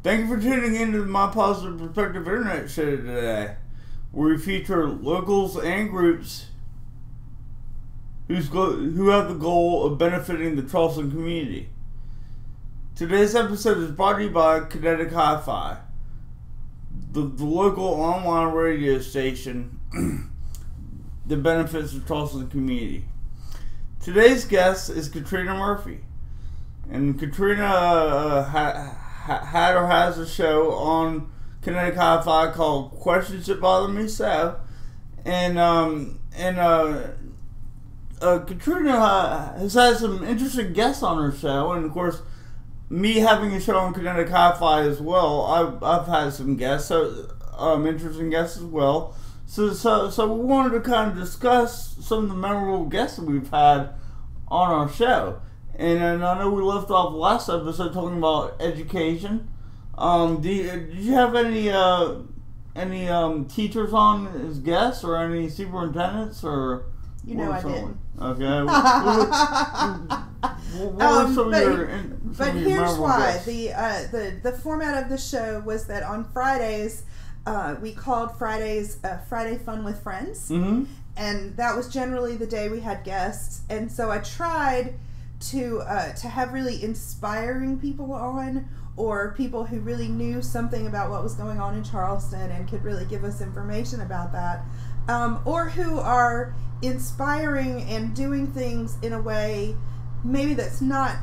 Thank you for tuning in to my Positive Perspective Internet show today, where we feature locals and groups who have the goal of benefiting the Charleston community. Today's episode is brought to you by Kinetic Hi-Fi, the local online radio station that benefits the Charleston community. Today's guest is Katrina Murphy, and Katrina had or has a show on Kinetic Hi-Fi called Questions That Bother Me So, and Katrina has had some interesting guests on her show, and of course, me having a show on Kinetic Hi-Fi as well, I've had some guests, so interesting guests as well. So we wanted to kind of discuss some of the memorable guests that we've had on our show. And I know we left off last episode talking about education. Did you have any teachers on as guests, or any superintendents, or? You know I didn't. Okay. But here's why. The format of the show was that on Fridays, we called Fridays Friday Fun with Friends. Mm-hmm. And that was generally the day we had guests. And so I tried to have really inspiring people on, or people who really knew something about what was going on in Charleston and could really give us information about that, or who are inspiring and doing things in a way maybe that's not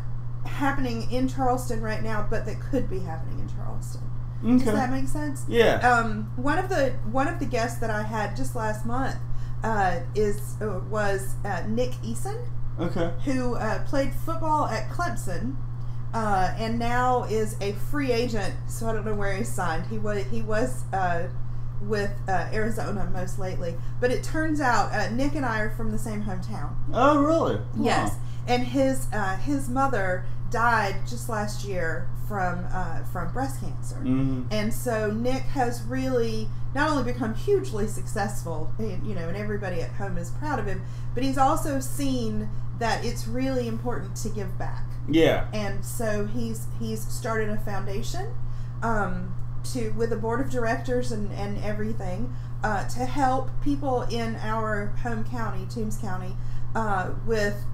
happening in Charleston right now, but that could be happening in Charleston. Okay. Does that make sense? Yeah. One of the guests that I had just last month was Nick Eason. Okay. Who played football at Clemson, and now is a free agent. So I don't know where he's signed. He was with Arizona most lately. But it turns out Nick and I are from the same hometown. Oh, really? Yes. Wow. And his mother died just last year from breast cancer. Mm-hmm. And so Nick has really not only become hugely successful, and everybody at home is proud of him, but he's also seen that it's really important to give back. Yeah. And so he's started a foundation with a board of directors and everything to help people in our home county, Toombs County, with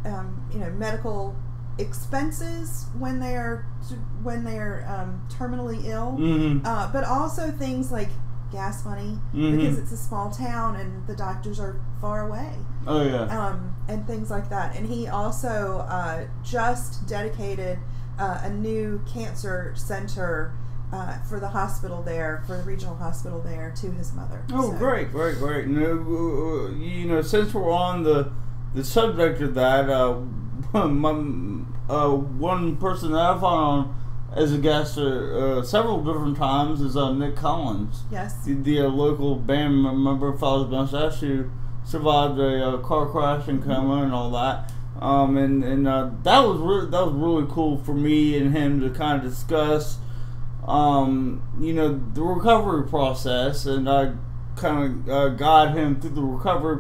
medical expenses when they're terminally ill, mm-hmm. But also things like gas money, mm-hmm. because it's a small town and the doctors are far away. Oh yeah. And things like that. And he also just dedicated a new cancer center for the hospital there, for the regional hospital there, to his mother. Oh, so. Great. Since we're on the subject of that, one person that I've on as a guest several different times is Nick Collins. Yes. The local band member, Father's Mustache, who survived a car crash and coma and all that. That was really cool for me and him to kind of discuss, the recovery process, and I kind of guided him through the recovery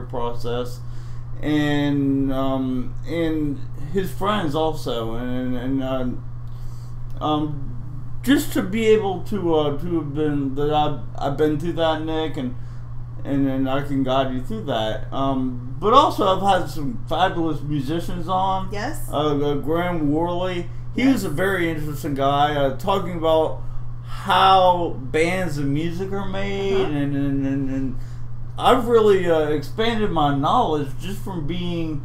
process, and his friends also, and just to be able to have been that I've been through that, Nick, and then I can guide you through that. But also I've had some fabulous musicians on. Yes. Graham Worley. He was a very interesting guy, talking about how bands and music are made, uh-huh. and I've really expanded my knowledge just from being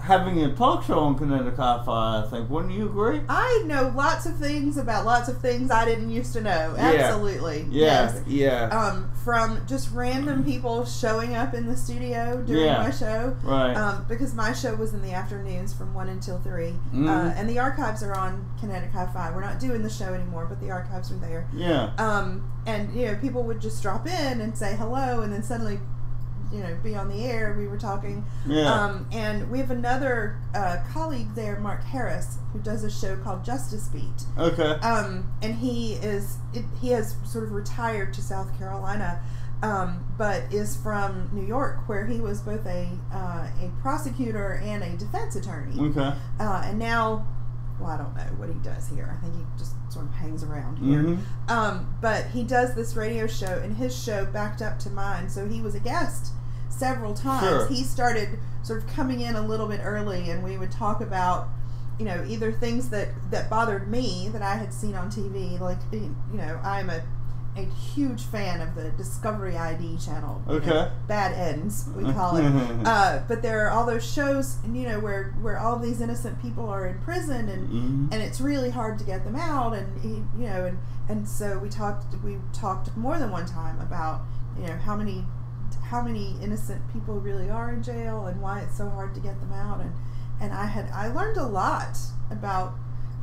having a talk show on Kinetic Hi-Fi, I think. Wouldn't you agree? I know lots of things about lots of things I didn't used to know. Absolutely. Yeah. Yes. Yeah. From just random people showing up in the studio during my show. Right. Because my show was in the afternoons from 1 until 3. Mm-hmm. And the archives are on Kinetic Hi-Fi. We're not doing the show anymore, but the archives are there. Yeah. And, people would just drop in and say hello, and then suddenly be on the air. We were talking. Yeah. And we have another colleague there, Mark Harris, who does a show called Justice Beat. Okay. And he has sort of retired to South Carolina, but is from New York, where he was both a prosecutor and a defense attorney. Okay. And now well, I don't know what he does here. I think he just sort of hangs around here. But he does this radio show, and his show backed up to mine, so he was a guest several times. Sure. He started sort of coming in a little bit early, and we would talk about, you know, either things that bothered me that I had seen on TV, like, you know, I'm a huge fan of the Discovery ID channel. Okay. Know, Bad Ends, we call it. But there are all those shows, you know, where all these innocent people are in prison, and it's really hard to get them out, and you know, and so we talked more than one time about, you know, how many innocent people really are in jail and why it's so hard to get them out, and I learned a lot about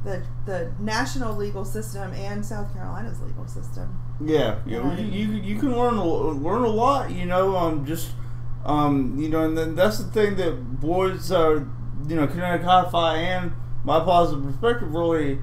the national legal system and South Carolina's legal system. Yeah, you can learn a lot, you know, you know, and then that's the thing that boys, you know, Kinetic Hi-Fi and My Positive Perspective really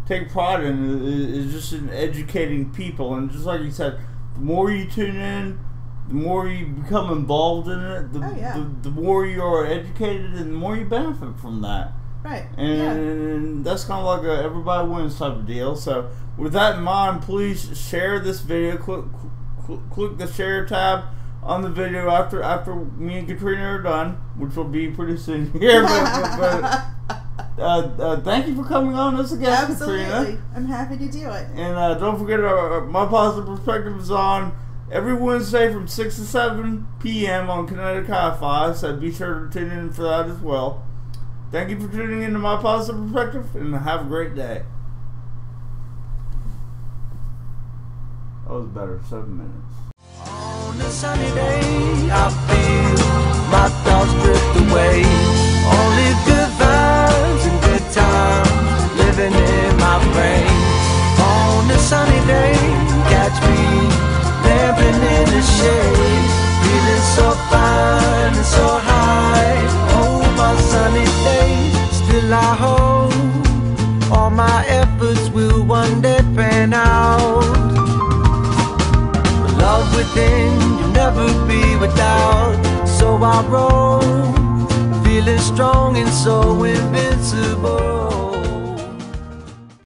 take pride in is just in educating people, and just like you said, the more you tune in, the more you become involved in it, the more you are educated, and the more you benefit from that. Right. And that's kind of like a everybody wins type of deal. So with that in mind, please share this video. Click the share tab on the video after me and Katrina are done, which will be pretty soon here. Thank you for coming on as a guest, Absolutely. Katrina. I'm happy to do it. And don't forget, My Positive Perspective is on every Wednesday from 6 to 7 p.m. on Kinetic Hi-Fi, so be sure to tune in for that as well. Thank you for tuning in to My Positive Perspective, and have a great day. That was better, 7 minutes. On a sunny day, I feel my thoughts drift away. Only good vibes and good times living in my brain. On a sunny day, catch me lamping in the shade, feeling so fine and so high. Oh, my sunny days, still I hope all my efforts will one day pan out. Love within, you'll never be without. So I roll, feeling strong and so invincible.